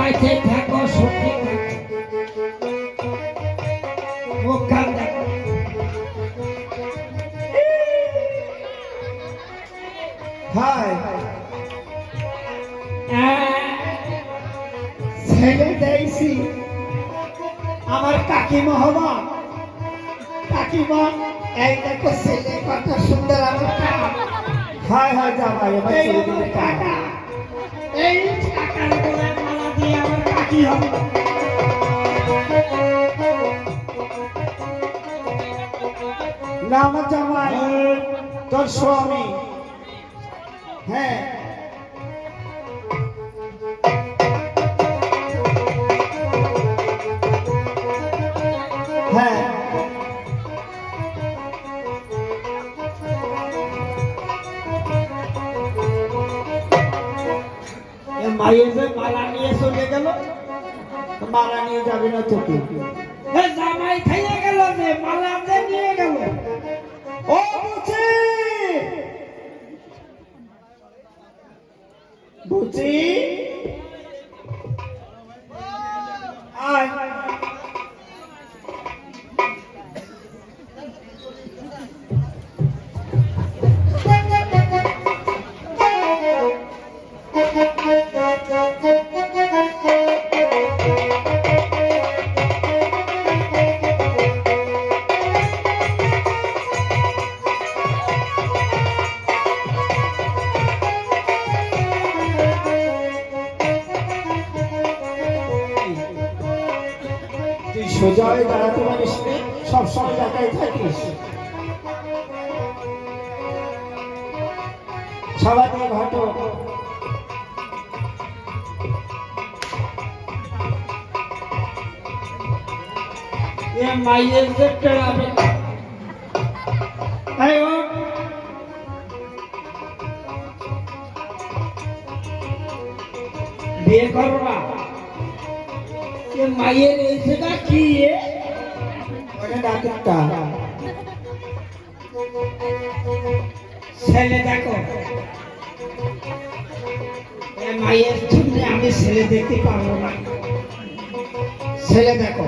বাইচে থাকো সুখী থাকো মুখখান দেখো হাই ছেলে দেখছি আমার কাকিমা হবা কাকিমা এই দেখো ছেলে কত সুন্দর আমার হাই হাই জামাই আমার ছেলে দিকে কাকা এই কাকার গলায় মালা দিয়ে আমার কাকি হবে না আমার জামাই তোর স্বামী হ্যাঁ হ্যাঁ মায়ের যে মালা নিয়ে চলে গেল মালা নিয়ে যাবে না তোকে জামাই খাইয়ে গেল যে মালা যে নিয়ে গেল ও বুঝি বুঝি আয় তুই সোজা হয়ে দাঁড়াতে পারিস নি সবসময় জায়গায় থাকিস সবাই দিয়ে ঘটো এ মায়ের যে টেড়াবে এই ও বিয়ে করো না এ মায়ের এই সেটা কি ওটা ডাক্তারটা ছেলে দেখো এ মায়ের জন্য আমি ছেলে দেখতে পারবো না ছেলে দেখো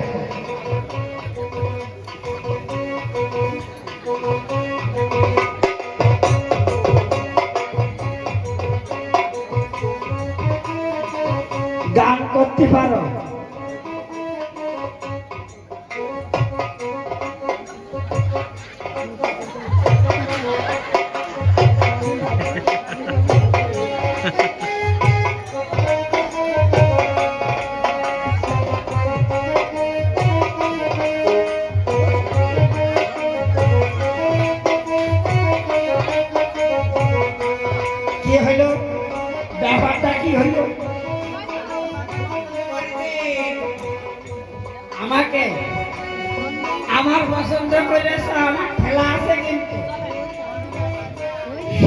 গান করতে পারো কি হইল ব্যাপারটা কি হইল আমাকে আমার পছন্দ করেছে আমার খেলা আছে কিন্তু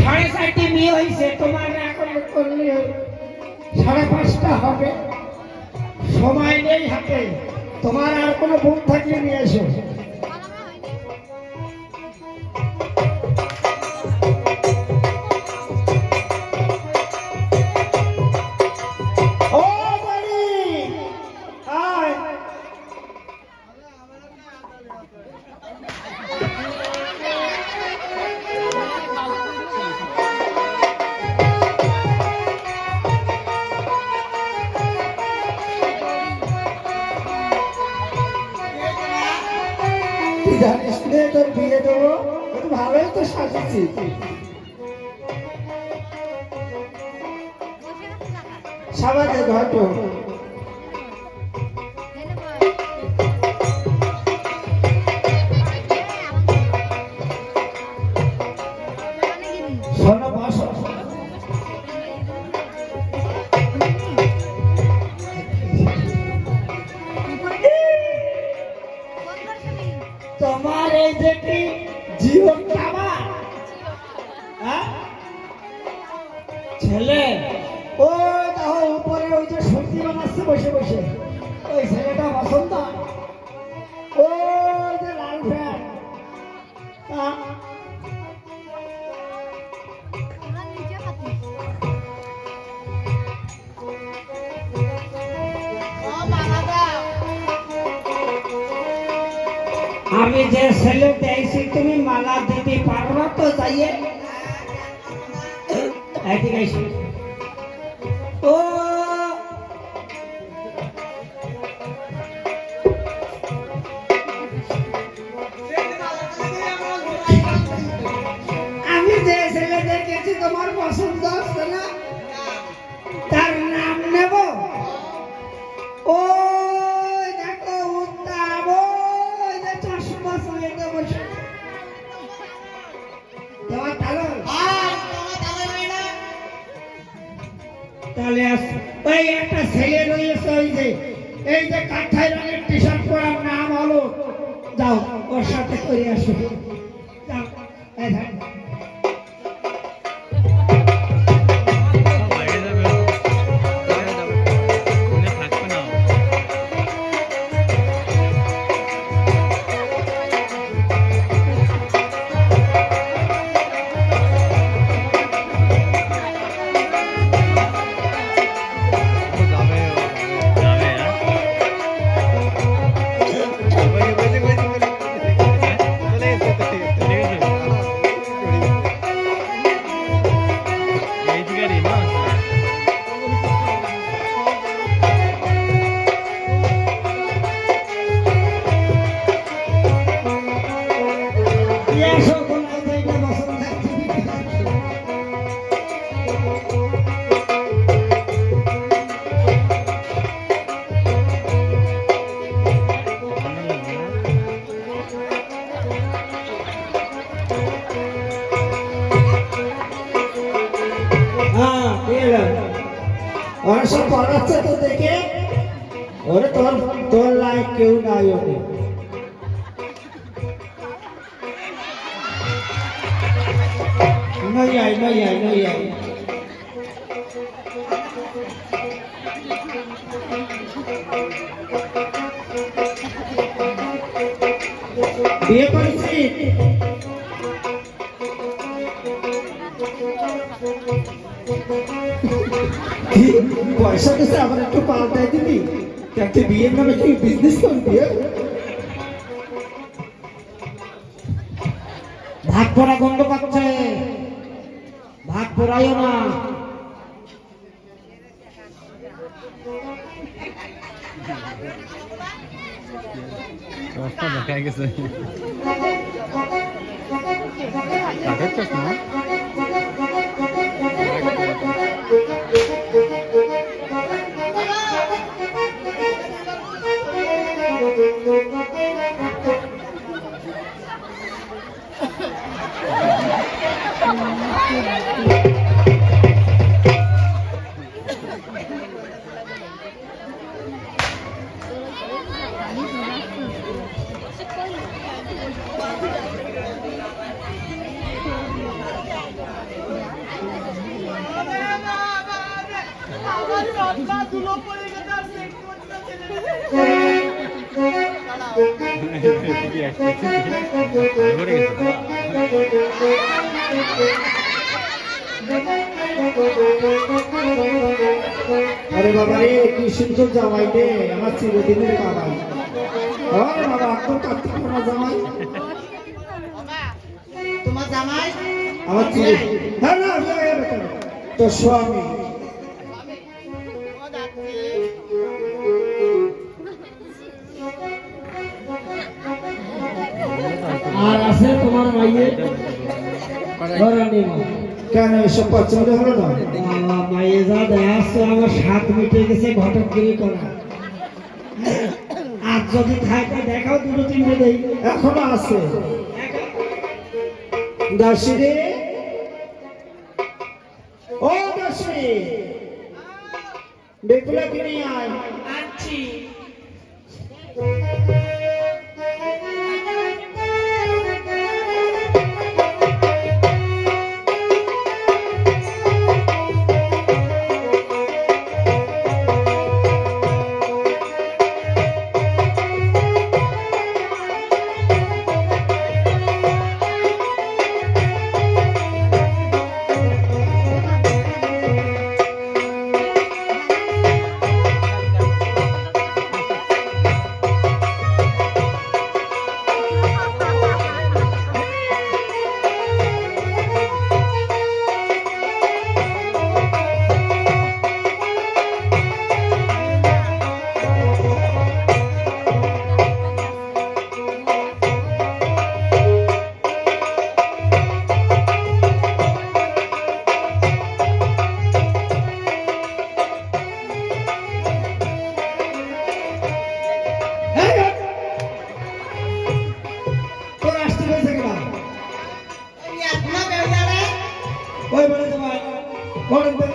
4:30 বিয়ে হয়েছে তোমার এখন করলে 5:30 হবে সময় নেই হাতে তোমার আর কোনো বোন থাকলে নিয়ে এসো ও বাড়ি আয় তুই জানিস নে তোর বিয়ে দেবো তুই ভালোই তো সাজিয়েছি সবাই ঘটো শোনো বসো তোমার এই যে কি জীবনটা আমার হ্যাঁ ছেলে ও দেখো উপরে ওই যে সবজি বানাচ্ছে বসে বসে ওই ছেলেটা পছন্দ ও যে লাল প্যান্ট আমি যে ছেলে দেখছি তুমি মালা দিতে পারবা তো যাইয়ে এদিকে এসো। ও আমি যে ছেলে দেখেছি তোমার পছন্দ হচ্ছে না তার নাম নেব। ও দেখো উত্তাপ, ওই যে চশমা সমেত বসে তোমার তালো তাহলে ওই একটা ছেলে রয়েছে ওই যে এই যে কাঠাই রঙের টি শার্ট পরার নাম হলো, যাও ওর সাথে করে আসো। যাও, এই ধর। এসো, কোনায় যাইতে পছন্দ হচ্ছে। হ্যাঁ, দিয়ে দাও। ওরা সব পড়াচ্ছে তো দেখে, ওরে তোর লাইক কেউ নাই ওরে। नहीं आई नहीं आई नहीं आई বিয়ে করেছি পয়সা দিছে আবার একটু পাল্টাই দিবি, একটা বিয়ের নামে কি বিজনেস করবি? ভাগ পড়া গন্ধ পাচ্ছে, ভাগ পড়াইও না। রাস্তা দেখা গেছে কাঠের চশমা। अरे बाबा रे কি সুন্দর জামাই রে, আমার চিরদিনের বাবাই। ও বাবা তো কাটতে না জামাই, তোমার জামাই আমার চির হ্যাঁ না তো স্বামী। আর আছে তোমার মাইয়ে কেন এসব পছন্দ হলো না? মাইয়ে যা দেখাচ্ছে আমার সাত মিটে গেছে ঘটকগিরি করা। আর যদি থাকে দেখাও দুটো তিনটে দেই, এখনো আছে। দাসী রে, ও দাসী, বেগুলা কিনে আয়। আচ্ছি ভাই বলুন তো,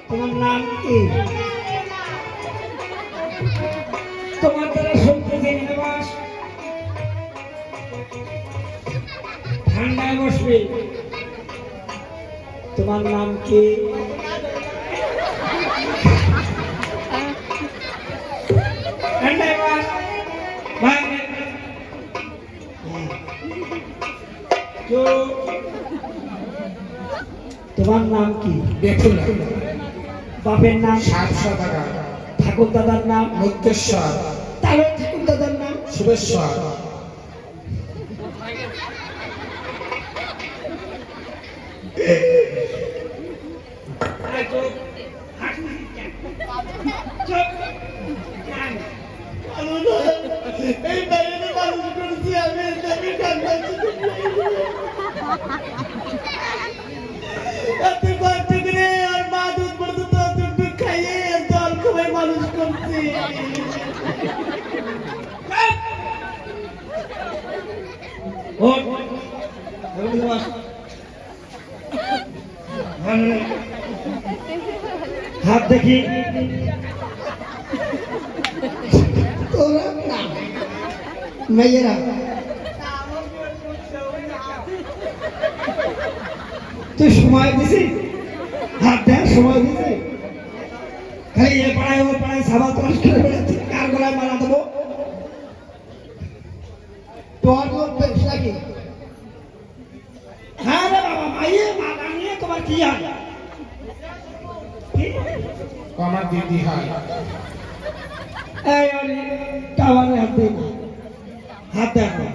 তোমার নাম কি? তোমার দ্বারা শুনতে জেনে বাস ঠান্ডায় বসবে। তোমার নাম কি? ঠান্ডায় বস ভাই। তোমার নাম কি? দেখুন বাপের নাম? 700 টাকা। ঠাকুর দাদার নাম? মুক্তেশ্বর। তাহলে ঠাকুর দাদার নাম? শুভেশ্বর। এই বাড়িতে মানুষ করছি আমি, আমি কান্নাচ্ছি। এত কষ্ট করে আর মা দুধ পর্যন্ত দুধ খাইয়ে জল খাওয়াই মানুষ করছি। হাত দেখি। তোরা না মেয়েরা তুই সময় দিছিস? হাত দেখ সময় দিছি। খালি এ পাড়ায় ও পাড়ায় সাবাল তলাশ করে বেড়াচ্ছি, কার গলায় মারা দেবো? তোর লোক বেশ লাগে। হ্যাঁ রে বাবা, মাইয়ে মালা নিয়ে তোমার কি হয়? কি? আমার দিদি হয়। এই অলি, টাওয়ারে হাত দে না। হাত দেখো।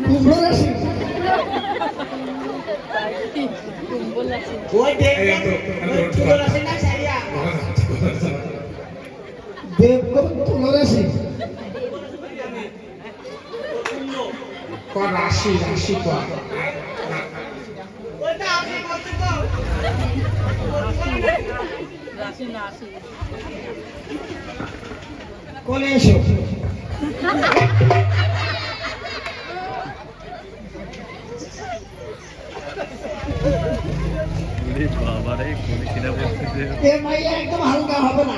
কুমড়ো রাশি। ওই দেখ, তুলো রাশি না সারিয়া। দেবগণ তুলো রাশি। রাশি রাশি কর। কোলে এসো। বাবারে কোনে কিনা বলতেছে এ মাইয়া একদম হালকা হবে না।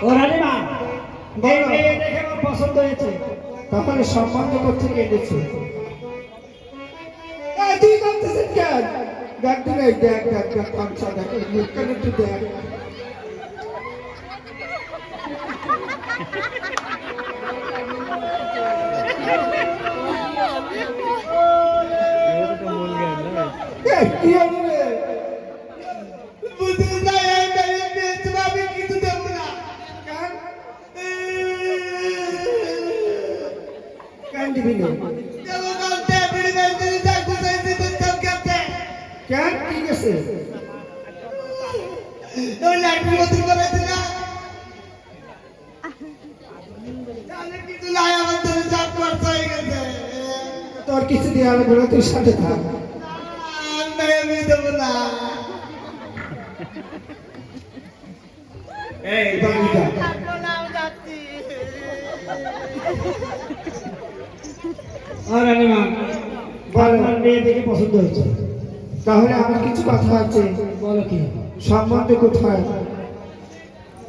ও রানীমা, এই মেয়ে দেখে আমার পছন্দ হয়েছে। তাহলে সম্বন্ধ করতে এনেছে। তুই করতেছিস কেন? দেখ দেখ দেখ দেখ দেখ পাঁচশো দেখ মুখখানে একটু দেখ। মূল জ্ঞান না কি হলো রে? বুঝতে না এই মেয়ে মেয়ে তুমি কিছু দেব না। কেন? কেন দিবি না? কেন ঠিক আছে? তোর কিছু দিয়ে হবে না, তুই সাথে থাক। এই বাড়িটা ও রানীমা, আপনার মেয়ে দেখে পছন্দ হয়েছে। তাহলে আমার কিছু কথা আছে। বলো কি? সম্বন্ধ কোথায়?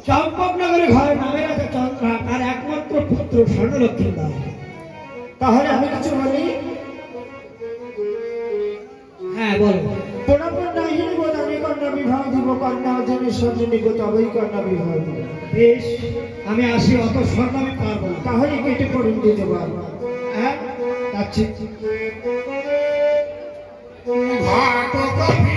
চম্পকনগরে ঘরে নামের আছে চন্দ্রা, তার একমাত্র পুত্র স্বর্ণলক্ষ্মীর দাস। তাহলে আমি কিছু বলি। হ্যাঁ বলো। পুনঃপুনঃ হিনিব দামি কন্যা বিবাহ দিব, কন্যা অজনে সঞ্জনী গো তবেই কন্যা বিবাহ দিব। বেশ, আমি আসি, অত স্বর্ণ আমি পারবো না। তাহলে কেটে পড়ুন দিতে পারবো। হ্যাঁ যাচ্ছি। আমি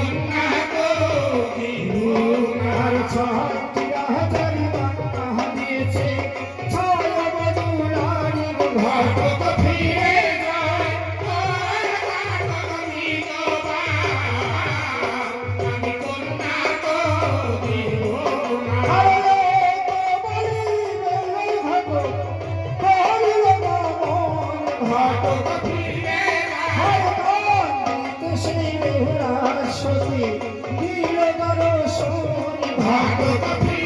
কন্যা গো আর ছয়টি রাজারি বান্না দিয়েছে ছয় বধূরানী ঘর ঘটক ফিরে যায় তোর ঘটক বিধবা আমি কন্যা গো বিধবা ঘটক ফিরে যায় ঘটক ফিরে